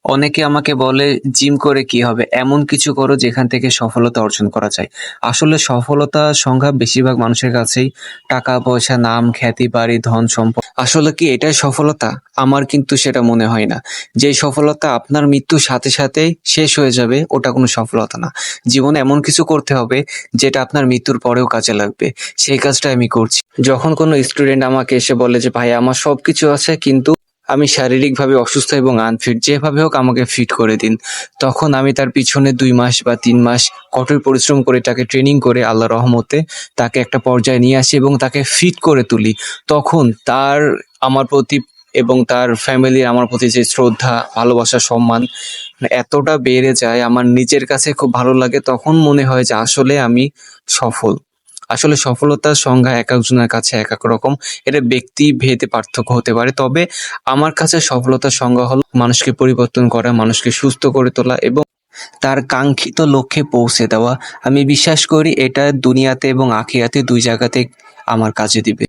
অনেকে আমাকে বলে, "জিম করে কি হবে? এমন কিছু করো যেখান থেকে সফলতা অর্জন করা যায়।" আসলে সফলতার সংজ্ঞা বেশিরভাগ মানুষের কাছেই টাকা-পয়সা, নাম, খ্যাতি, বাড়ি, ধন-সম্পদ। আসলে কি এটাই সফলতা? আমার কিন্তু সেটা মনে হয় না। যে সফলতা আপনার মৃত্যুর সাথে সাথেই শেষ হয়ে যাবে, ওটা কোনো সফলতা না। জীবনে এমন কিছু করতে হবে যেটা আপনার মৃত্যুর পরেও কাজে লাগবে। সেই কাজটাই আমি করছি। যখন কোনো স্টুডেন্ট আমাকে এসে বলে যে, "ভাই আমার সবকিছু আছে কিন্তু আমি শারীরিকভাবে অসুস্থ এবং আনফিট। যেভাবে হোক আমাকে ফিট করে দিন।" তখন আমি তার পিছনে ২ মাস বা ৩ মাস কঠোর পরিশ্রম করে তাকে ট্রেনিং করে আল্লাহর রহমতে তাকে একটা পর্যায়ে নিয়ে আসি এবং তাকে ফিট করে তুলি। তখন তার আমার প্রতি এবং তার ফ্যামিলির আমার প্রতি যে শ্রদ্ধা, ভালোবাসা, সম্মান এতটা বেড়ে যায়, আমার নিজের কাছে খুব ভালো লাগে। তখন মনে হয় যে আসলে আমি সফল। আসলে সফলতার সংজ্ঞা একেকজনের কাছে একেক রকম। এটা ব্যক্তিভেদে পার্থক্য হতে পারে। তবে আমার কাছে সফলতার সংজ্ঞা হলো মানুষকে পরিবর্তন করা, মানুষকে সুস্থ করে তোলা এবং তার কাঙ্ক্ষিত লক্ষ্যে পৌঁছে দেওয়া। আমি বিশ্বাস করি এটা দুনিয়াতে এবং আখিরাতে ২ জায়গাতেই আমার কাজে দিবে।